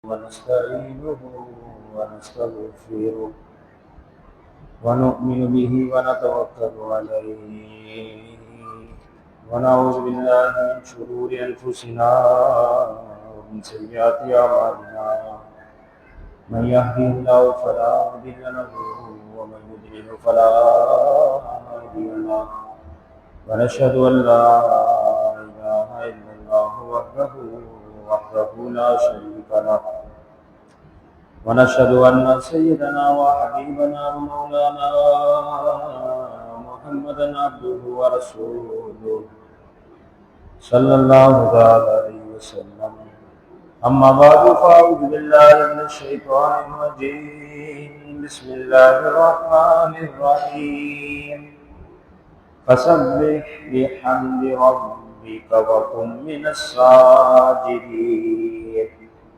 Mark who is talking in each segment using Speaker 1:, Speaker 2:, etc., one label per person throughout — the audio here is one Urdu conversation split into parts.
Speaker 1: ونستعينه ونستغفره ونؤمن به ونتوكل عليه ونعوذ بالله من شرور أنفسنا ومن سيئات أعمالنا من يهده الله فلا مضل له ومن يضلل فلا هادي له ونشهد أن لا إله إلا الله وحده لا شريك له ونشهد أن سيدنا وحبيبنا ومولانا محمدا عبده ورسوله صلى الله عليه وسلم. أما بعد فأعوذ بالله من الشيطان الرجيم. بسم الله الرحمن الرحيم. فسبح بحمد ربك وكن من الساجدين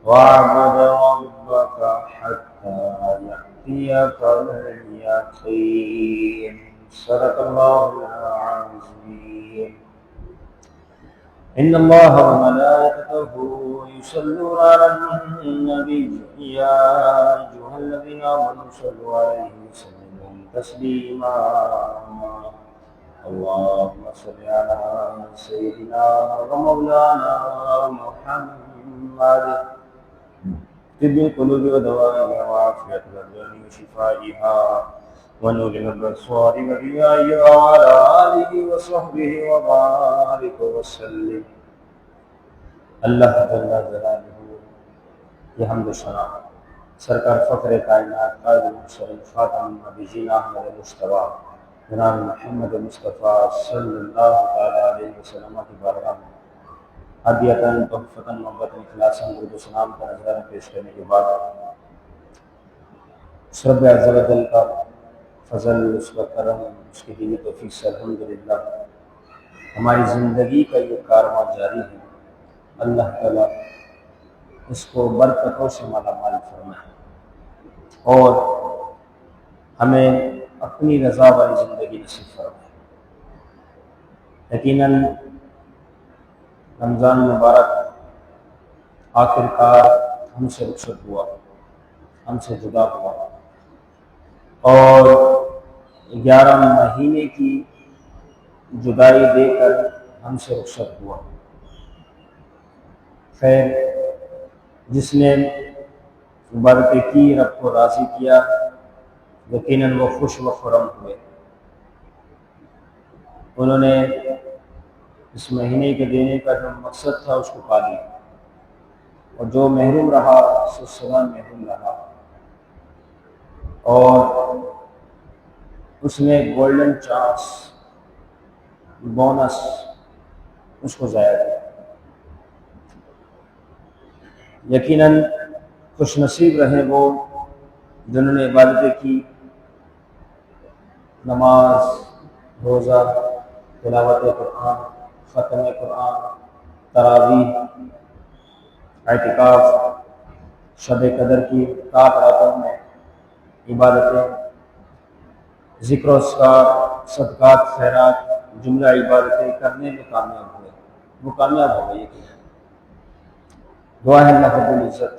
Speaker 1: واعبد ربك حتى يأتيك اليقين. صدق الله العظيم. إن الله وملائكته يصلون على النبي يا أيها الذين آمنوا صلوا عليه وسلموا تسليما. اللهم صل على سيدنا ومولانا محمد طب القلوب ودوائها وعافية الأبدان وشفائها ونور الأبصار وضيائها وعلى آله وصحبه وبارك وسلم. اللہ جل جلالہ کی حمد و ثنا سرکار فخر کائنات قائد المرسلین خاتم النبیین احمد مصطفیٰ جناب محمد مصطفیٰ صلی اللہ تعالیٰ علیہ وسلم کی بارگاہ میں ہدیۃً تحفۃً محبت اخلاصاً درود و سلام کا نذرانہ پیش کرنے کے بعد رب عز و جل کا فضل، اس کا کرم، اس کی دینی توفیق سے الحمدللہ ہماری زندگی کا یہ کارواں جاری ہے. اللہ تعالیٰ اس کو برکتوں سے مالا مال فرمائے اور ہمیں اپنی رضا والی زندگی نصیب فرمائے. یقیناً رمضان مبارک آخر کار ہم سے رخصت ہوا، ہم سے جدا ہوا اور 11 مہینے کی جدائی دے کر ہم سے رخصت ہوا. خیر، جس نے عبادتیں کی، رب کو راضی کیا، یقیناً وہ خوش و خرم ہوئے. انہوں نے اس مہینے کے دینے کا جو مقصد تھا اس کو پا لیا، اور جو محروم رہا سو سوا محروم رہا، اور اس نے گولڈن چانس، بونس اس کو ضائع کیا. یقیناً خوش نصیب رہے وہ جنہوں نے عبادتیں کی، نماز، روزہ، تلاوت قرآن، ختم قرآن، تراویح، اعتکاف، شب قدر کی 7 راتوں میں عبادتیں، ذکر و اذکار، صدقات، خیرات، جملہ عبادتیں کرنے میں کامیاب ہوئے. وہ کامیاب ہو گئے. دعا ہے اللہ رب العزت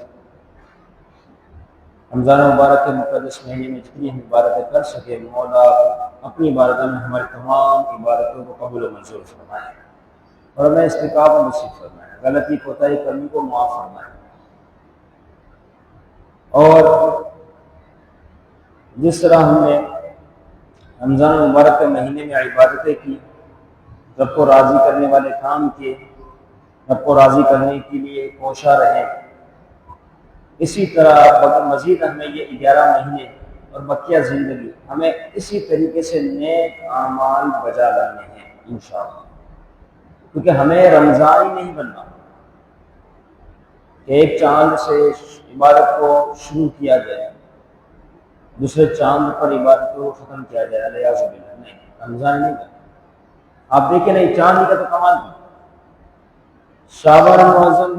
Speaker 1: رمضان مبارک کے مقدس مہینے میں جتنی ہم عبادتیں کر سکے، مولا اپنی عبادتوں میں ہماری تمام عبادتوں کو قبول و منظور فرمائے اور ہمیں استقامت و نصیب فرمائے، غلطی کوتاہی کرنے کو معاف فرمائے. اور جس طرح ہم نے رمضان مبارک کے مہینے میں عبادتیں کی، رب کو راضی کرنے والے کام کیے، رب کو راضی کرنے کے لیے کوشاں رہے، اسی طرح مزید ہمیں یہ 11 مہینے اور بقیہ زندگی ہمیں اسی طریقے سے نیک اعمال بجا لانے ہیں انشاءاللہ. کیونکہ ہمیں رمضان ہی نہیں بننا کہ ایک چاند سے عبادت کو شروع کیا جائے، دوسرے چاند پر عبادت کو ختم کیا جائے. الیاذ باللہ، نہیں، رمضان نہیں بننا. آپ دیکھیں نہیں، چاند کا تو کمال نہیں. شعبان المعظم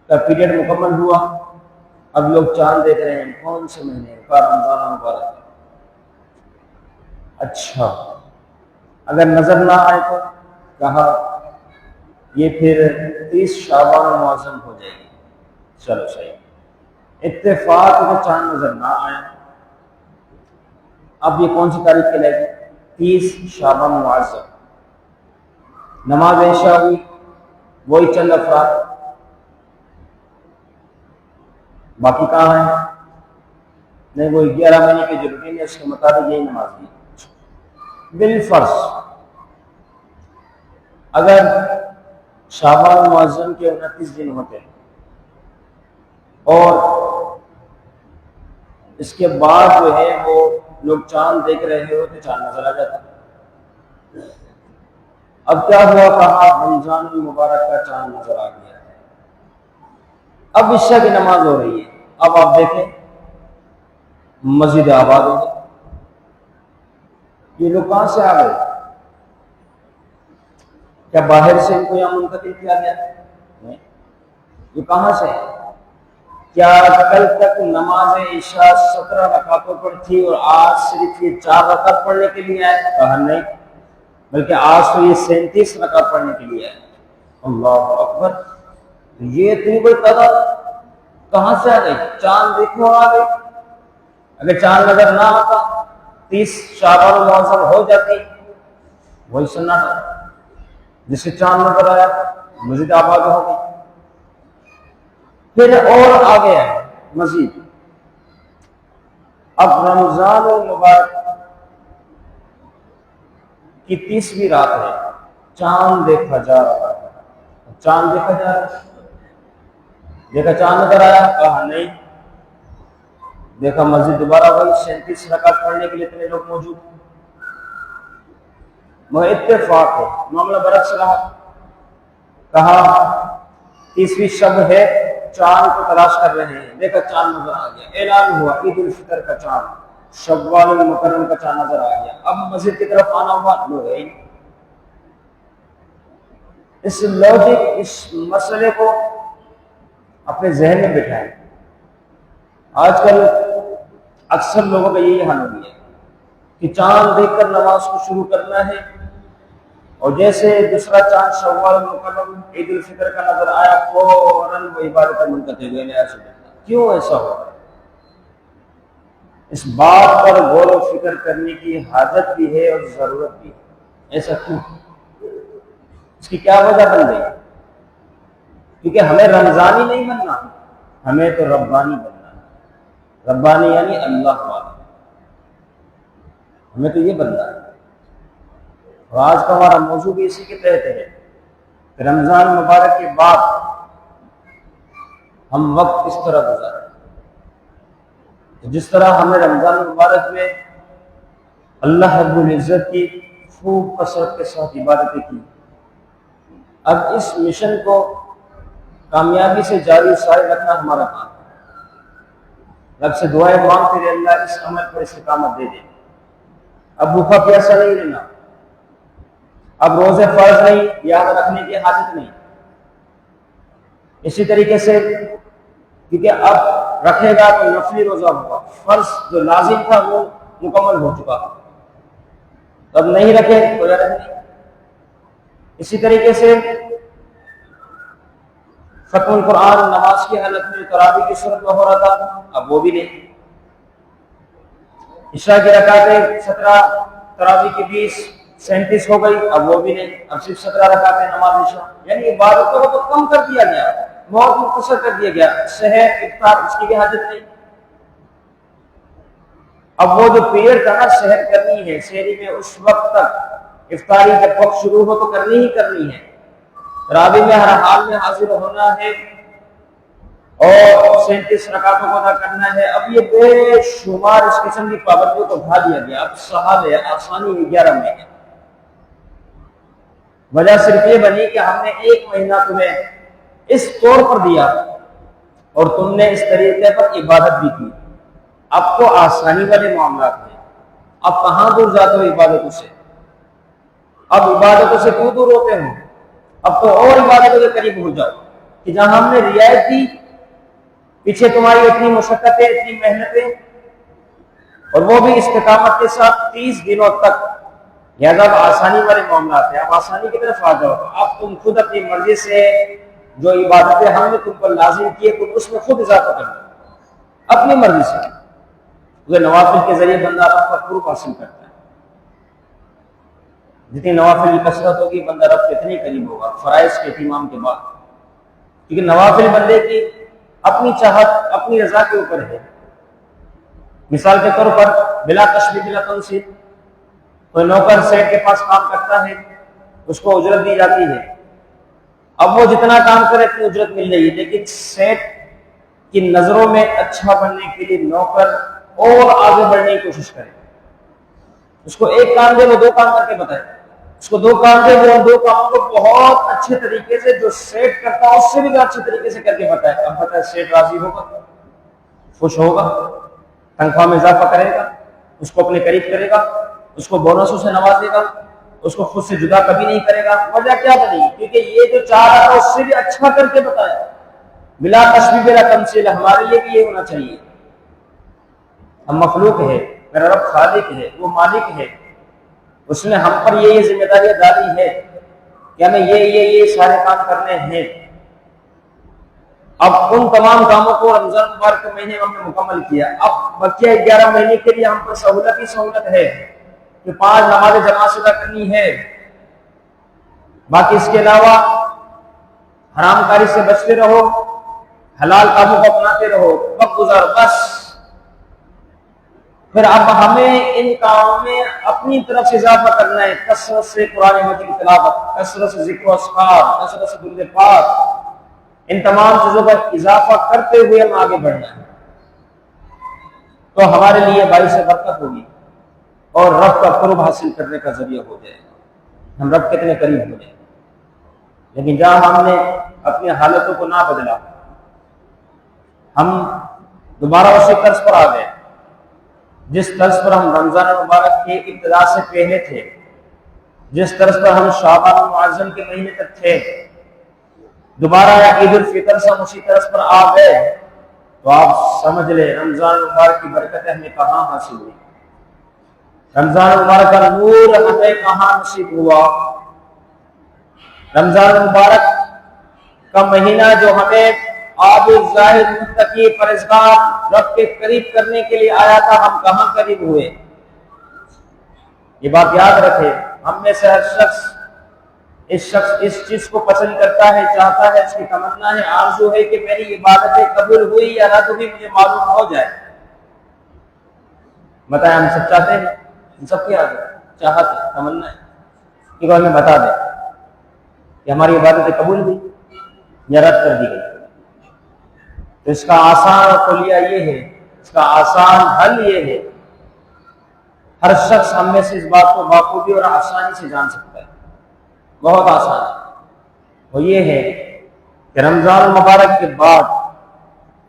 Speaker 1: کا پیریڈ مکمل ہوا، اب لوگ چاند دیکھ رہے ہیں. کون سے مہینے کا؟ رمضان مبارک. اچھا، اگر نظر نہ آئے تو کہا یہ پھر 30 شعبان المعظم ہو جائے گی. چلو صحیح، اتفاق کو چاند نظر نہ آیا، اب یہ کون سی تاریخ کہلائے گی؟ 30 شعبان معظم، نماز عشاء ہوئی، وہی چند افراد، باقی کہاں ہیں؟ نہیں، وہی 11 مہینے کی جو روٹین ہے اس کے مطابق یہی نماز دی۔ بالفرض اگر شعبان معظم کے 29 دن ہوتے ہیں اور اس کے بعد جو ہے وہ لوگ چاند دیکھ رہے ہو تو چاند نظر آ جاتا، اب کیا ہوا؟ کہا رمضان المبارک کا چاند نظر آ گیا، اب عشاء کی نماز ہو رہی ہے، اب آپ دیکھیں مسجد آباد ہو گئی، یہ لوگ کہاں سے آ گئے؟ کیا باہر سے ان کو یہاں منتقل کیا گیا؟ نہیں، یہ کہاں سے ہے؟ کیا کل تک نماز عشاء 17 رکعتوں پر تھی اور آج صرف یہ 4 رکعت پڑھنے کے لیے آئے؟ کہا نہیں، بلکہ آج تو یہ 37 رکعت پڑھنے کے لیے آئے۔ اللہ اکبر، یہ اتنی بڑی تعداد کہاں سے آ گئی؟ چاند دیکھو آ گئی، اگر چاند نظر نہ آتا 30 شعبان معظم ہو جاتی، وہی سناٹا، جس سے چاند نظر آیا مسجد آباد ہو گئی۔ پھر اور آگے ہے مزید، اب رمضان المبارک کی 30ویں رات ہے، چاند دیکھا جا رہا ہے، چاند دیکھا جا رہا ہے، دیکھا چاند نظر آیا؟ کہا نہیں، دیکھا مسجد دوبارہ وہی 37 رکعت پڑھنے کے لیے اتنے لوگ موجود، وہ اتفاق ہے، معاملہ برعکس رہا، کہا 30ویں شب ہے، چاند کو تلاش کر رہے ہیں، دیکھا چاند نظر آ گیا، اعلان ہوا عید الفطر کا چاند، شوال المکرم کا چاند نظر آ گیا، اب مسجد کی طرف آنا ہوا، لو ہے اس لوجک، اس مسئلے کو اپنے ذہن میں بٹھائیں۔ آج کل اکثر لوگوں کا یہی حال ہو گیا کہ چاند دیکھ کر نماز کو شروع کرنا ہے، اور جیسے دوسرا چاند شوال المکرم عید الفطر کا نظر آیا فوراً وہ عبادت منقطع ہوئے۔ کیوں ایسا ہو رہا ہے؟ اس بات پر غور و فکر کرنے کی حاجت بھی ہے اور ضرورت بھی ہے، ایسا کیوں؟ اس کی کیا وجہ بن گئی؟ کیونکہ ہمیں رمضانی نہیں بننا، ہمیں تو ربانی بننا ہے، ربانی یعنی اللہ والا، ہمیں تو یہ بننا ہے۔ اور آج کا ہمارا موضوع بھی اسی کے تحت ہے کہ رمضان مبارک کے بعد ہم وقت کس طرح گزاریں۔ جس طرح ہم نے رمضان مبارک میں اللہ رب العزت کی خوب کثرت کے ساتھ عبادتیں کی، اب اس مشن کو کامیابی سے جاری ساری رکھنا ہمارا کام ہے۔ رب سے دعائیں مانگتے رہے اللہ اس عمل پر استقامت دے دے۔ اب بھوکا پیاسا نہیں رہنا، اب روزے فرض نہیں، یاد رکھنے کی حاجت نہیں، اسی طریقے سے کیونکہ اب رکھے گا تو نفلی روزہ ہوگا، فرض جو لازم تھا وہ مکمل ہو چکا، اب نہیں رکھے کوئی حرج نہیں۔ اسی طریقے سے ختم القرآن نماز کی حالت میں تراویح کی صورت میں ہو رہا تھا، اب وہ بھی نہیں۔ عشاء کی رکعتیں 17 تراویح کی 20 37 ہو گئی، اب وہ بھی نہیں، اب صرف 17 رکعتیں نماز عشاء، یعنی عبادتوں کو کم کر دیا گیا، بہت مختصر کر دیا گیا، سحر افطار اس کی بھی حاجت نہیں۔ اب وہ جو پیریڈ تھا نا سحر کرنی ہے، سحری میں اس وقت تک افطاری جب وقت شروع ہو تو کرنی ہی کرنی ہے، تراویح میں ہر حال میں حاضر ہونا ہے اور 37 رکعتوں کو ادا کرنا ہے۔ اب یہ بے شمار اس قسم کی پابندیوں کو اٹھا دیا گیا، اب سہل ہے، آسانی ہے 11 مہینے۔ وجہ صرف یہ بنی کہ ہم نے 1 مہینہ تمہیں اس طور پر دیا اور تم نے اس طریقے پر عبادت بھی کی، اب تو آسانی والے معاملات ہیں، اب کہاں دور جاتے ہو عبادتوں سے؟ اب عبادتوں سے کیوں دور ہوتے ہو؟ اب تو اور عبادتوں کے قریب ہو جاؤ کہ جہاں ہم نے رعایت دی، پیچھے تمہاری اتنی مشقتیں اتنی محنتیں اور وہ بھی استقامت کے ساتھ 30 دنوں تک، لہٰذا اب آسانی والے معاملات ہیں، اب آسانی کی طرف آ جاؤ۔ اب تم خود اپنی مرضی سے جو عبادتیں ہم نے تم پر لازم کیے تم اس میں خود اضافہ کر دو اپنی مرضی سے، کیونکہ نوافل کے ذریعے بندہ رب کا قرب حاصل کرتا ہے۔ جتنی نوافل کی کثرت ہوگی بندہ رب کے اتنی قریب ہوگا فرائض کے اہتمام کے بعد، کیونکہ نوافل بندے کی اپنی چاہت اپنی رضا کے اوپر ہے۔ مثال کے طور پر بلا تشبیہ بلا تنصیب، کوئی نوکر سیٹ کے پاس کام کرتا ہے، اس کو اجرت دی جاتی ہے، اب وہ جتنا کام کرے اتنی اجرت مل رہی ہے، لیکن سیٹ کی نظروں میں اچھا بننے کے لیے نوکر اور آگے بڑھنے کی کوشش کرے، اس کو ایک کام دے وہ دو کام کر کے بتائے، اس کو دو کام دے وہ دو کاموں کو بہت اچھے طریقے سے جو سیٹ کرتا ہے اس سے بھی اچھے طریقے سے کر کے بتائے۔ اب بتائے سیٹ راضی ہوگا، خوش ہوگا، تنخواہ میں اضافہ کرے گا، اس کو اپنے قریب کرے گا، اس کو بونسوں سے نوازے گا، اس کو خود سے جدا کبھی نہیں کرے گا۔ وجہ کیا بنے گی؟ کیونکہ یہ جو چاہ رہا تھا اس سے بھی اچھا کر کے بتایا، بلا تشبیہ بلا تمثیل۔ ہمارے لیے بھی یہ ہونا چاہیے، ہم مخلوق ہے، میرا رب خالق ہے، وہ مالک ہے، اس نے ہم پر یہ ذمہ داریاں ڈالی ہے کہ ہمیں یہ سارے کام کرنے ہیں۔ اب ان تمام کاموں کو رمضان مبارک کے مہینے میں ہم نے مکمل کیا، اب بقیہ 11 مہینے کے لیے ہم پر سہولت ہی سہولت ہے کہ 5 نمازیں جماعت سے ادا کرنی ہے، باقی اس کے علاوہ حرام کاری سے بچتے رہو، حلال کاموں کو اپناتے رہو، وقت گزار بس۔ پھر اب ہمیں ان کاموں میں اپنی طرف سے اضافہ کرنا ہے، کثرت سے قرآن مجید کی تلاوت، کثرت سے ذکر و اذکار، کثرت سے درود پاک، ان تمام چیزوں کا اضافہ کرتے ہوئے ہم آگے بڑھنا ہے، تو ہمارے لیے باعث برکت ہوگی اور رب کا قرب حاصل کرنے کا ذریعہ ہو جائے گا، ہم رب کے اتنے قریب ہو جائیں۔ لیکن جہاں ہم نے اپنی حالتوں کو نہ بدلا، ہم دوبارہ اسی طرز پر آ گئے جس طرز پر ہم رمضان مبارک کے ابتدا سے پہلے تھے، جس طرز پر ہم شعبان معظم کے مہینے تک تھے، دوبارہ عید الفطر سے ہم اسی طرز پر آ گئے، تو آپ سمجھ لیں رمضان مبارک کی برکتیں ہمیں کہاں حاصل ہوئی، رمضان مبارک کا نور ہمیں کہاں نصیب ہوا۔ رمضان مبارک کا مہینہ جو ہمیں آب ظاہر متقی پرہیزگار رب کے قریب کرنے کے لیے آیا تھا، ہم کہاں قریب ہوئے؟ یہ بات یاد رکھے، ہم میں سے ہر شخص اس چیز کو پسند کرتا ہے، چاہتا ہے، اس کی تمنا ہے، آرزو ہے کہ میری عبادتیں قبول ہوئی یا رد ہوئی مجھے معلوم ہو جائے۔ بتائیں ہم سب چاہتے ہیں، ہم سب کی چاہت ہے، تمنا ہے کہ ہمیں بتا دیں کہ ہماری عبادتیں قبول ہوئی یا رد کر دی گئی۔ تو اس کا آسان خلیہ یہ ہے، اس کا آسان حل یہ ہے، ہر شخص ہم میں سے اس بات کو بخوبی اور آسانی سے جان سکتا ہے، بہت آسان ہے۔ وہ یہ ہے کہ رمضان مبارک کے بعد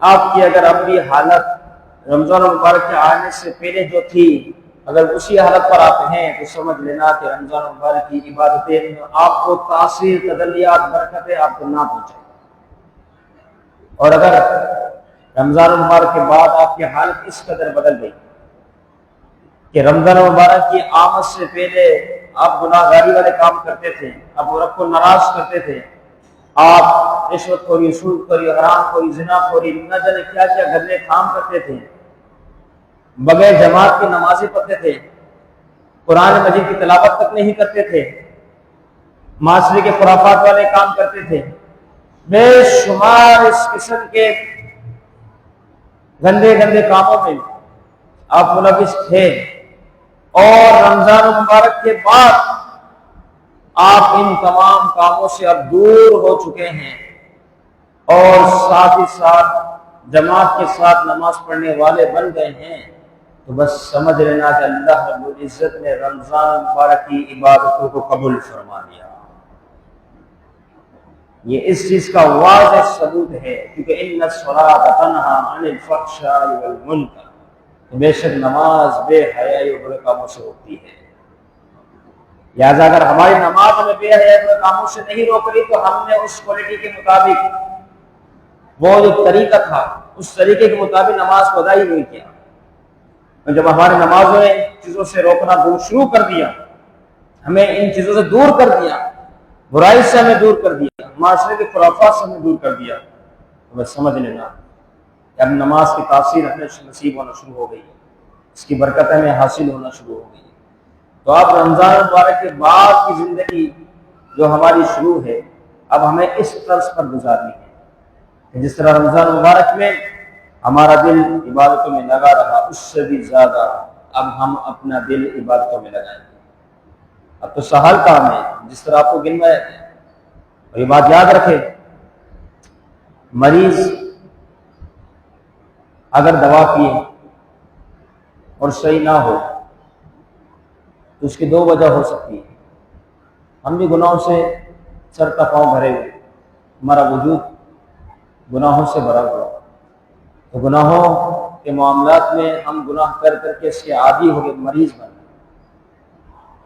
Speaker 1: آپ کی اگر اپنی حالت رمضان مبارک کے آنے سے پہلے جو تھی اگر اسی حالت پر آپ ہیں تو سمجھ لینا کہ رمضان مبارک کی عبادتیں آپ کو تاثیر، تجلیات، برکتیں آپ کو نہ پہنچائیں، اور اگر رمضان مبارک کے بعد آپ کی حالت اس قدر بدل گئی کہ رمضان مبارک کی آمد سے پہلے آپ گناہ گاری والے کام کرتے تھے، آپ رب کو ناراض کرتے تھے، آپ رشوت خوری، سود خوری، حرام خوری، زنا خوری، نہ جانے کیا کیا گندے کام کرتے تھے، بغیر جماعت کی نمازیں پڑھتے تھے، قرآن مجید کی تلاوت تک نہیں کرتے تھے، معاشرے کے خرافات والے کام کرتے تھے، بے شمار اس قسم کے گندے گندے کاموں میں آپ ملوث تھے، اور رمضان مبارک کے بعد آپ ان تمام کاموں سے اب دور ہو چکے ہیں اور ساتھ ہی ساتھ جماعت کے ساتھ نماز پڑھنے والے بن گئے ہیں، تو بس سمجھ لینا کہ اللہ رب العزت نے رمضان مبارک کی عبادتوں کو قبول فرما لیا۔ یہ اس چیز کا واضح ثبوت ہے، کیونکہ ان الصلاۃ تنہی عن الفحشاء والمنکر، بے شک نماز بے حیائی اور برے کاموں سے روکتی ہے۔ لہٰذا اگر ہماری نماز ہمیں بے حیائی اور برے کاموں سے نہیں روک رہی تو ہم نے اس کوالٹی کے مطابق، وہ جو طریقہ تھا اس طریقے کے مطابق نماز کو ادا ہی نہیں کیا۔ جب ہماری نمازوں نے ان چیزوں سے روکنا شروع کر دیا، ہمیں ان چیزوں سے دور کر دیا، برائی سے ہمیں دور کر دیا، معاشرے کے خرافات سے ہمیں دور کر دیا، تو بس سمجھ لینا کہ اب نماز کی تاثیر ہمیں نصیب ہونا شروع ہو گئی ہے، اس کی برکت ہمیں حاصل ہونا شروع ہو گئی ہے۔ تو اب رمضان مبارک کے بعد کی زندگی جو ہماری شروع ہے، اب ہمیں اس طرز پر گزارنی ہے کہ جس طرح رمضان مبارک میں ہمارا دل عبادتوں میں لگا رہا، اس سے بھی زیادہ اب ہم اپنا دل عبادتوں میں لگائیں گے۔ اب تو سہل کام ہے، جس طرح آپ کو گنوایا ہے۔ اور یہ بات یاد رکھے، مریض اگر دوا پیے اور صحیح نہ ہو تو اس کی دو وجہ ہو سکتی ہے۔ ہم بھی گناہوں سے سر تا پاؤں بھرے ہوئے، ہمارا وجود گناہوں سے بھرا ہوا، تو گناہوں کے معاملات میں ہم گناہ کر کر کے اس کے عادی ہو گئے، مریض بن گئے۔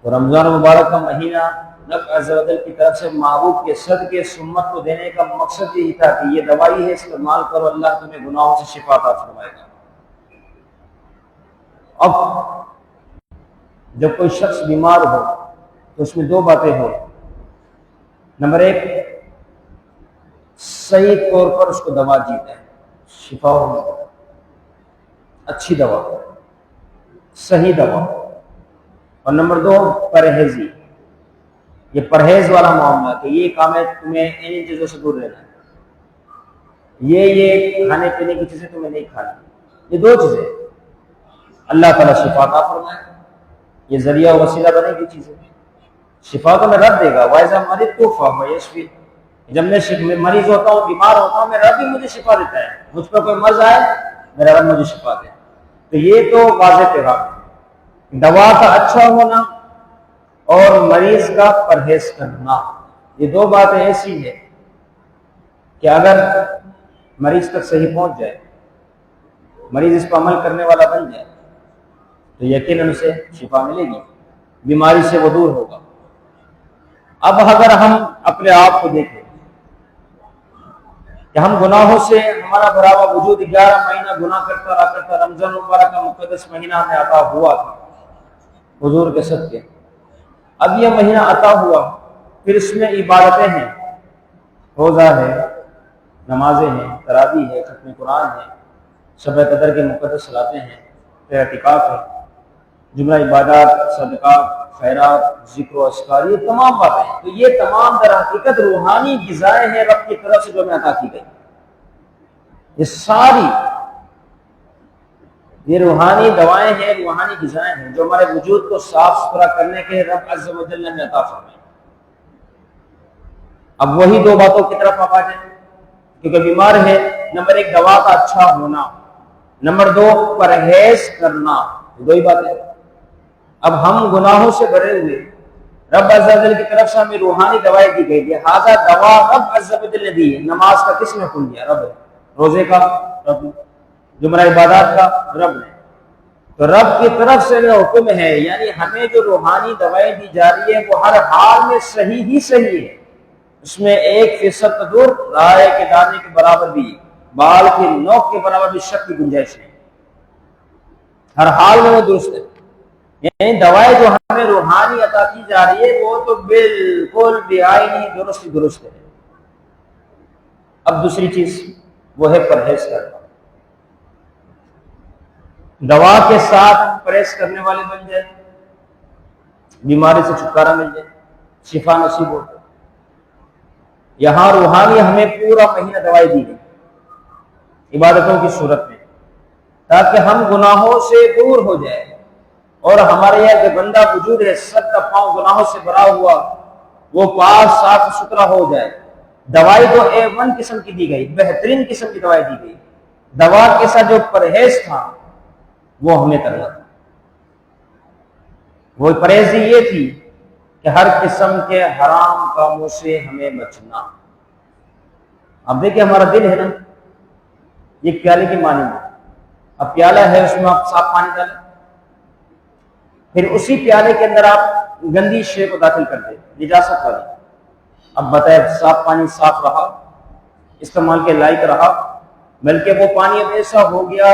Speaker 1: تو رمضان مبارک کا مہینہ رب عز و جل کی طرف سے محبوب کے صدقے سمت کو دینے کا مقصد یہی تھا کہ یہ دوائی ہے، استعمال کرو، اللہ تمہیں گناہوں سے شفا عطا فرمائے گا۔ اب جب کوئی شخص بیمار ہو تو اس میں دو باتیں ہو، نمبر ایک، صحیح طور پر اس کو دوا دی جائے، شفا ہو، اچھی دوا، صحیح دوا، اور نمبر دو، پرہیزی۔ یہ پرہیز والا معاملہ کہ یہ کام ہے، تمہیں ان چیزوں سے دور رہنا ہے، یہ کھانے پینے کی چیزیں تمہیں نہیں کھانی، یہ دو چیزیں اللہ تعالیٰ شفا عطا فرمائے، یہ ذریعہ و وسیلہ بنے گی چیزیں۔ شفا تو میں رب دے گا، وَإِذَا مَرِضْتُ فَهُوَ يَشْفِينِ، جب میں مریض ہوتا ہوں، بیمار ہوتا ہوں، میرا رب بھی مجھے شفا دیتا ہے، مجھ پر کوئی مرض آئے میرا رب مجھے شفا دے۔ تو یہ تو واضح پیغام ہے، دوا کا اچھا ہونا اور مریض کا پرہیز کرنا، یہ دو باتیں ایسی ہیں کہ اگر مریض تک صحیح پہنچ جائے، مریض اس پر عمل کرنے والا بن جائے تو یقیناً اسے شفا ملے گی، بیماری سے وہ دور ہوگا۔ اب اگر ہم اپنے آپ کو دیکھیں کہ ہم گناہوں سے ہمارا بھرا ہوا وجود 11 مہینہ گناہ کرتا رہا، رمضان مبارک کا مقدس مہینہ ہمیں عطا ہوا تھا حضور کے صدقے، اب یہ مہینہ عطا ہوا، پھر اس میں عبادتیں ہیں، روزہ ہے، نمازیں ہیں، تراویح ہے، ختم قرآن ہے، شب قدر کے مقدس صلاتیں ہیں، پھر اعتکاف ہے، جملہ عبادات، صدقات، خیرات، ذکر و اذکار، یہ تمام باتیں ہیں۔ تو یہ تمام در حقیقت روحانی غذائیں ہیں رب کی طرف سے جو ہمیں عطا کی گئی، یہ ساری یہ روحانی دوائیں ہیں، روحانی غذائیں ہیں جو ہمارے وجود کو صاف ستھرا کرنے کے رب عز و جل نے عطا فرمائے۔ اب وہی دو باتوں کی طرف آپ آ جائیں، کیونکہ بیمار ہے، نمبر ایک دوا کا اچھا ہونا، نمبر دو پرہیز کرنا، دو ہی باتیں۔ اب ہم گناہوں سے بھرے ہوئے، رب عز و جل کی طرف سے ہمیں روحانی دوائیں دی گئی، لہذا دوا رب عز و جل نے دی ہے۔ نماز کا کس نے کھول دیا؟ رب ہے۔ روزے کا رب نے، جملہ عبادات کا رب نے۔ تو رب کی طرف سے جو حکم ہے، یعنی ہمیں جو روحانی دوائیں دی جا رہی ہے وہ ہر حال میں صحیح ہی صحیح ہے، اس میں 1% دور رائے کے دانے کے برابر بھی، بال کی نوک کے برابر بھی شک کی گنجائش نہیں، ہر حال میں وہ درست ہے۔ یعنی دوائیں جو ہمیں روحانی عطا کی جا رہی ہے وہ تو بالکل بے آئینی درست ہے۔ اب دوسری چیز وہ ہے پرہیز کرنا، دوا کے ساتھ ہم پرہیز کرنے والے بن جائیں، بیماری سے چھٹکارا مل جائے، شفا نصیب ہو۔ یہاں روحانی ہمیں پورا مہینہ دوائی دی گئی عبادتوں کی صورت میں، تاکہ ہم گناہوں سے دور ہو جائیں، اور ہمارے یہاں جو گندا وجود ہے، سر کا پاؤں گناہوں سے بھرا ہوا، وہ پاک صاف ستھرا ہو جائے۔ دوائی تو A1 قسم کی دی گئی، بہترین قسم کی دوائی دی گئی، دوا کے ساتھ جو پرہیز تھا وہ ہمیں کرنا تھا۔ وہ پرہیزی یہ تھی کہ ہر قسم کے حرام کاموں سے ہمیں بچنا۔ اب دیکھیں ہمارا دل ہے نا، یہ پیالے کی مانند ہے، اب پیالہ ہے، اس میں آپ صاف پانی ڈالیں، پھر اسی پیالے کے اندر آپ گندی شے کو داخل کر دیں، نجاست والی۔ اب بتائیں صاف پانی صاف رہا، استعمال کے لائق رہا، بلکہ وہ پانی اب ایسا ہو گیا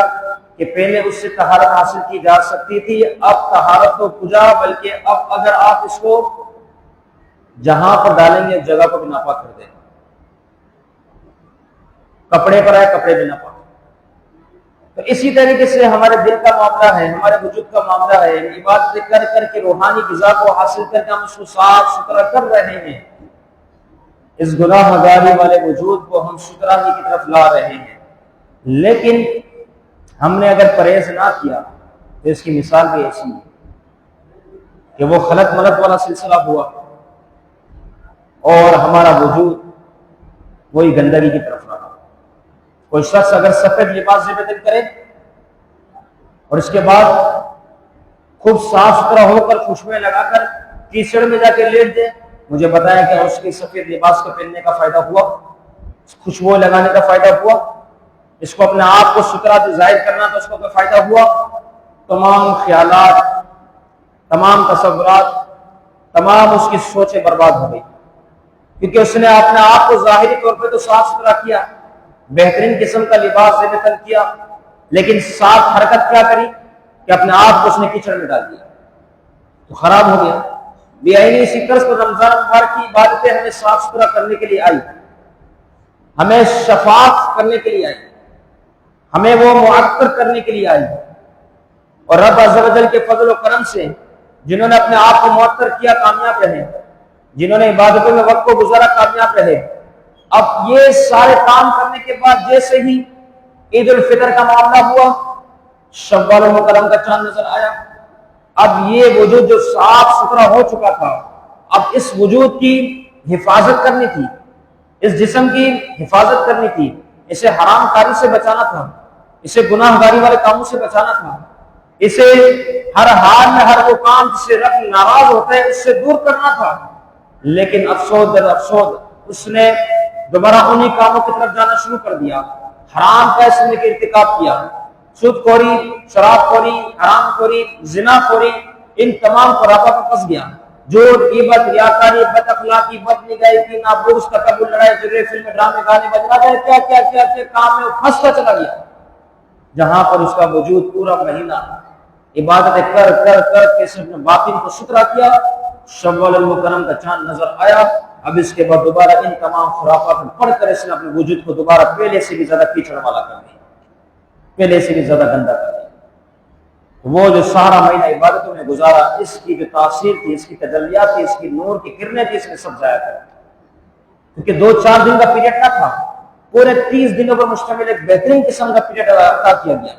Speaker 1: کہ پہلے اس سے طہارت حاصل کی جا سکتی تھی، اب طہارت تو کجا، بلکہ اب اگر آپ اس کو جہاں پر ڈالیں گے جگہ کو بھی ناپاک کر دیں گے. کپڑے پر آئے کپڑے بھی ناپاک. تو اسی طریقے سے ہمارے دل کا معاملہ ہے, ہمارے وجود کا معاملہ ہے. عبادت کر کر کے روحانی غذا کو حاصل کر کے ہم اس کو صاف ستھرا کر رہے ہیں. اس گناہ گاری والے وجود کو ہم ستھرائی کی طرف لا رہے ہیں. لیکن ہم نے اگر پرہیز نہ کیا تو اس کی مثال بھی ایسی ہے کہ وہ خلط ملط والا سلسلہ ہوا اور ہمارا وجود وہی گندگی کی طرف رہا. کوئی شخص اگر سفید لباس سے بدل کرے اور اس کے بعد خوب صاف ستھرا ہو کر خوشبوئیں لگا کر کیچڑ میں جا کے لیٹ دے, مجھے بتایا کہ اس کے سفید لباس کو پہننے کا فائدہ ہوا, خوشبو لگانے کا فائدہ ہوا, اس کو اپنے آپ کو ستھرا ظاہر کرنا تو اس کو کوئی فائدہ ہوا؟ تمام خیالات, تمام تصورات, تمام اس کی سوچیں برباد ہو گئی, کیونکہ اس نے اپنے آپ کو ظاہری طور پہ تو صاف ستھرا کیا, بہترین قسم کا لباس زیب تن کیا, لیکن ساتھ حرکت کیا کری کہ اپنے آپ کو اس نے کیچڑ میں ڈال دیا, تو خراب ہو گیا. بے آئینی اسی طرح پر رمضان مبارک کی عبادتیں ہمیں صاف ستھرا کرنے کے لیے آئی, ہمیں شفاعت کرنے کے لیے آئی, ہمیں وہ معطر کرنے کے لیے آئی. اور رب عز و جل کے فضل و کرم سے جنہوں نے اپنے آپ کو معطر کیا کامیاب رہے, جنہوں نے عبادتوں میں وقت کو گزارا کامیاب رہے. اب یہ سارے کام کرنے کے بعد جیسے ہی عید الفطر کا معاملہ ہوا, شوال المکرم کا چاند نظر آیا, اب یہ وجود جو صاف ستھرا ہو چکا تھا, اب اس وجود کی حفاظت کرنی تھی, اس جسم کی حفاظت کرنی تھی, اسے حرام کاری سے بچانا تھا, اسے گناہ گاری والے کاموں سے بچانا تھا, اسے ہر حال میں ہر وہ کام جس سے رب ناراض ہوتا ہے اس سے دور کرنا تھا. لیکن افسوس در افسوس اس نے دوبارہ انہی کاموں کی طرف جانا شروع کر دیا, حرام کا اس نے ارتکاب کیا, سود خوری, شراب خوری, حرام خوری, زنا خوری, ان تمام خرابات پر پھنس گیا. جھوٹ, غیبت, ریاکاری, بد اخلاقی, بد نگاہی, کینہ, بغض, تکبر, لڑائی جھگڑے, فلم, ڈرامے, گانے بجنا, کیا کیا کیا کیا کام میں پھنستا چلا گیا, جہاں پر اس کا وجود پورا مہینہ عبادت کر کر کر کے اس نے باطن کو ستھرا کیا. شوال المکرم کا چاند نظر آیا, اب اس کے بعد دوبارہ ان تمام خرافات میں پڑھ کر اس نے اپنے وجود کو دوبارہ پہلے سے بھی زیادہ کیچڑ والا کر دیا, پہلے سے بھی زیادہ گندا کر دیا. وہ جو سارا مہینہ عبادتوں میں گزارا, اس کی جو تاثیر تھی, اس کی تجلیات تھی, اس کی نور کی کرنیں تھی, اس نے سب ضائع کر دیا. کیونکہ 2-4 دن کا پیریڈ نہ تھا, پورے 30 دنوں پر مشتمل ایک بہترین قسم کا پیریڈ عطا کیا گیا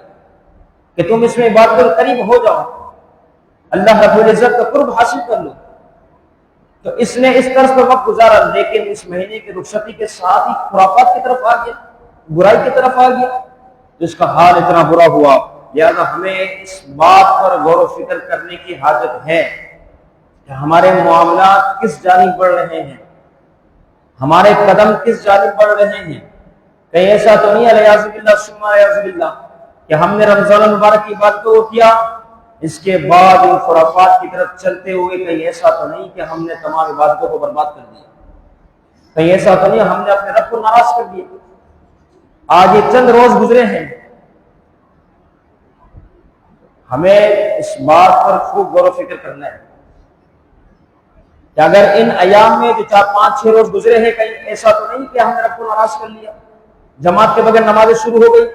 Speaker 1: کہ تم اس میں عبادت کے قریب ہو جاؤ, اللہ رب العزت کا قرب حاصل کر لو. تو اس نے اس طرز پر وقت گزارا, لیکن اس مہینے کی رخصتی کے ساتھ ہی خرافات کی طرف آ گیا, برائی کی طرف آ گیا, تو اس کا حال اتنا برا ہوا. لہذا ہمیں اس بات پر غور و فکر کرنے کی حاجت ہے کہ ہمارے معاملات کس جانب بڑھ رہے ہیں, ہمارے قدم کس جانب بڑھ رہے ہیں. کہیں ایسا تو نہیں الیاذ باللہ ثم الیاذ باللہ کہ ہم نے رمضان المبارک کی بات کو کیا, اس کے بعد ان خرافات کی طرف چلتے ہوئے کہیں ایسا تو نہیں کہ ہم نے تمام عبادتوں کو برباد کر دیا, کہیں ایسا تو نہیں ہم نے اپنے رب کو ناراض کر دیا. آج یہ چند روز گزرے ہیں, ہمیں اس بات پر خوب غور و فکر کرنا ہے کہ اگر ان ایام میں جو 4-5-6 روز گزرے ہیں, کہیں ایسا تو نہیں کہ ہم نے رب کو ناراض کر لیا, جماعت کے بغیر نمازیں شروع ہو گئی,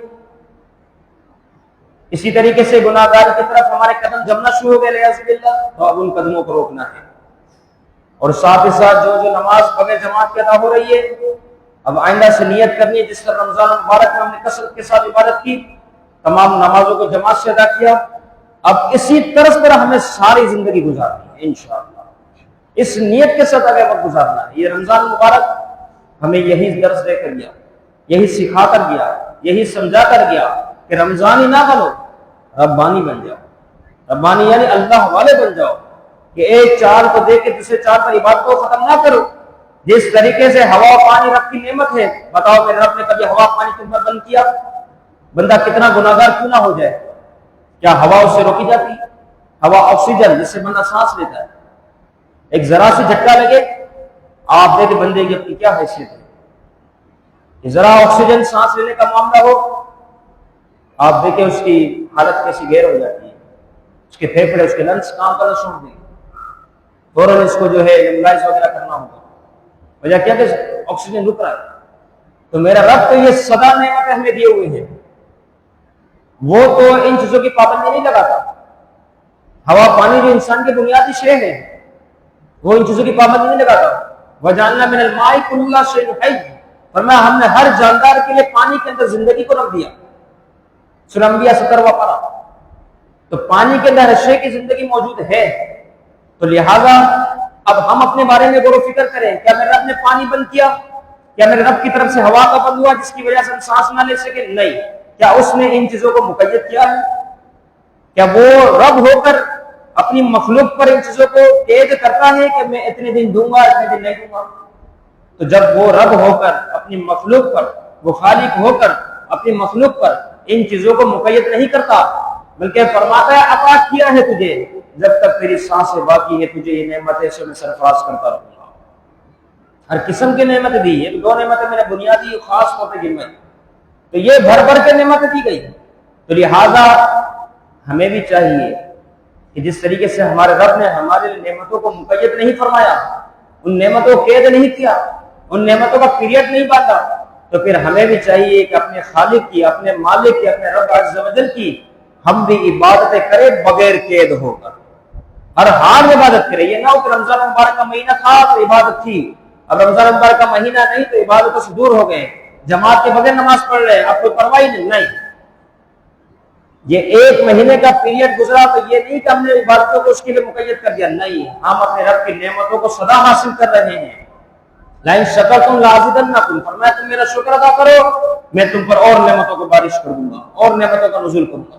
Speaker 1: اسی طریقے سے گناہ گاری کی طرف ہمارے قدم جمنا شروع ہو گئے لیاذ باللہ, تو اب ان قدموں کو روکنا ہے. اور ساتھ ہی ساتھ جو نماز بغیر جماعت کے ادا ہو رہی ہے, اب آئندہ سے نیت کرنی ہے, جس طرح رمضان مبارک میں ہم نے کثرت کے ساتھ عبادت کی, تمام نمازوں کو جماعت سے ادا کیا, اب اسی طرز پر ہمیں ساری زندگی گزارنی ہے انشاءاللہ. اس نیت کے ساتھ آگے وقت گزارنا ہے. یہ رمضان مبارک ہمیں یہی درس دے کر گیا, یہی سکھا کر گیا, یہی سمجھا کر گیا کہ رمضانی نہ بنو, ربانی بن جاؤ. ربانی یعنی اللہ والے بن جاؤ, کہ ایک چال کو دے کے دوسرے چال پر عبادت کو ختم نہ کرو. جس طریقے سے ہوا و پانی رب کی نعمت ہے, بتاؤ میرے رب نے کبھی ہوا پانی تم پر بند کیا؟ بندہ کتنا گناہگار کیوں نہ ہو جائے, کیا ہوا اس سے روکی جاتی؟ ہوا آکسیجن جس سے بندہ سانس لیتا ہے, ایک ذرا سی جھٹکا لگے, آپ دیکھیں بندے کی اپنی کیا حیثیت ہے. ذرا آکسیجن سانس لینے کا معاملہ ہو, آپ دیکھیں اس کی حالت کیسی غیر ہو جاتی ہے, اس کے پھیپھڑے, اس کے لنگس کام کرنا چھوڑ دیں. فوراً اس کو جو ہے نیبولائز وغیرہ کرنا ہوگا، وجہ کیا کہ آکسیجن رک رہا ہے۔ تو میرا رب تو یہ سدا نعمتیں ہمیں دیے ہوئے ہیں، وہ تو ان چیزوں کی پابندی نہیں لگاتا۔ ہوا پانی جو انسان کی بنیادی شے ہے، وہ ان چیزوں کی پابندی نہیں لگاتا۔ وَجَعَلْنَا مِنَ الْمَاءِ كُلَّ شَيْءٍ حَيٍّ، فرمایا ہم نے ہر جاندار کے لیے پانی کے اندر زندگی کو رکھ دیا۔ سورہ انبیاء 17واں پارہ۔ تو پانی کے اندر ہر شے کی زندگی موجود ہے، تو لہذا اب ہم اپنے بارے میں غور و فکر کریں، کیا میرے رب نے پانی بند کیا؟ کیا میرے رب کی طرف سے ہوا کا بند ہوا جس کی وجہ سے ہم سانس نہ لے سکے؟ نہیں۔ کیا اس نے ان چیزوں کو مقید کیا ہے؟ کیا وہ رب ہو کر اپنی مخلوق پر ان چیزوں کو قید کرتا ہے کہ میں اتنے دن دوں گا اتنے دن نہیں دوں گا؟ تو جب وہ رب ہو کر اپنی مخلوق پر، وہ خالق ہو کر اپنی مخلوق پر ان چیزوں کو مقید نہیں کرتا، بلکہ فرماتا ہے عطا کیا ہے تجھے، جب تک تیری سانسیں باقی ہے تجھے یہ نعمتیں سے میں سرفراز کرتا رہوں گا۔ ہر قسم کی نعمتیں دی، یہ دو نعمتیں میں نے بنیادی خاص طور پہ گنوائی، تو یہ بھر بھر کے نعمتیں دی گئی۔ تو لہذا ہمیں بھی چاہیے کہ جس طریقے سے ہمارے رب نے ہمارے نعمتوں کو مقید نہیں فرمایا، ان نعمتوں کو قید نہیں کیا، ان نعمتوں کا پیریڈ نہیں باندھا، تو پھر ہمیں بھی چاہیے کہ اپنے خالق کی، اپنے مالک کی، اپنے رب عز و جل کی ہم بھی عبادتیں کریں بغیر قید ہو کر، ہر حال میں عبادت کریں۔ یہ نہ ہو کہ رمضان مبارک کا مہینہ تھا تو عبادت تھی، اب رمضان مبارک کا مہینہ نہیں تو عبادتوں سے دور ہو گئے، جماعت کے بغیر نماز پڑھ رہے ہیں، اب کوئی پرواہ نہیں۔ یہ ایک مہینے کا پیریڈ گزرا تو یہ نہیں کہ ہم نے عبادتوں کو اس کے لیے مقید کر دیا، نہیں، ہم اپنے رب کی نعمتوں کو سدا حاصل کر رہے ہیں۔ لَإِن شَكَرْتُمْ لَأَزِيدَنَّكُمْ، فرمایا تم میرا شکر ادا کرو میں تم پر اور نعمتوں کو بارش کر دوں گا، اور نعمتوں کا نزول کروں گا۔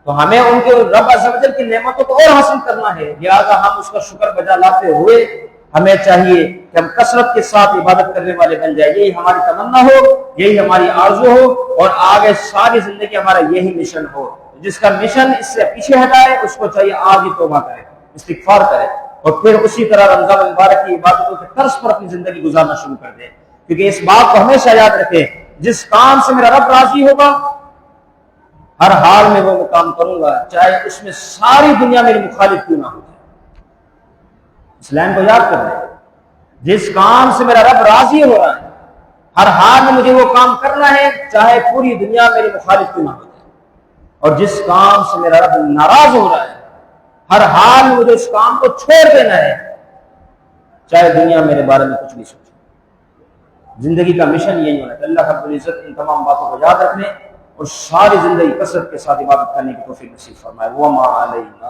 Speaker 1: تو ہمیں ان کے رب عز و جل کی نعمتوں کو اور حاصل کرنا ہے، لہذا ہم اس کا شکر بجا لاتے ہوئے ہمیں چاہیے کہ ہم کثرت کے ساتھ عبادت کرنے والے بن جائیں، یہی ہماری تمنا ہو، یہی ہماری آرزو ہو، اور آگے ساری زندگی ہمارا یہی مشن ہو۔ جس کا مشن اس سے پیچھے ہٹائے اس کو چاہیے آج ہی توبہ کرے، استغفار کرے، اور پھر اسی طرح رمضان مبارک کی عبادتوں کے طرز پر اپنی زندگی گزارنا شروع کر دے۔ کیونکہ اس بات کو ہمیشہ یاد رکھیں، جس کام سے میرا رب راضی ہوگا ہر حال میں وہ کام کروں گا، چاہے اس میں ساری دنیا میری مخالف کیوں نہ ہو جائے۔ اس لائن کو یاد کر لیں، جس کام سے میرا رب راضی ہو رہا ہے ہر حال میں مجھے وہ کام کرنا ہے، چاہے پوری دنیا میری مخالف کیوں نہ ہو جائے۔ اور جس کام سے میرا رب ناراض ہو رہا ہے ہر حال میں مجھے اس کام کو چھوڑ دینا ہے، چاہے دنیا میرے بارے میں کچھ بھی سوچے۔ زندگی کا مشن یہی ہونا ہے۔ اللہ رب العزت ان تمام باتوں کو یاد رکھنے اور ساری زندگی کثرت کے ساتھ عبادت کرنے کی توفیق نصیب فرمائے۔ وَمَا عَلَيْنَا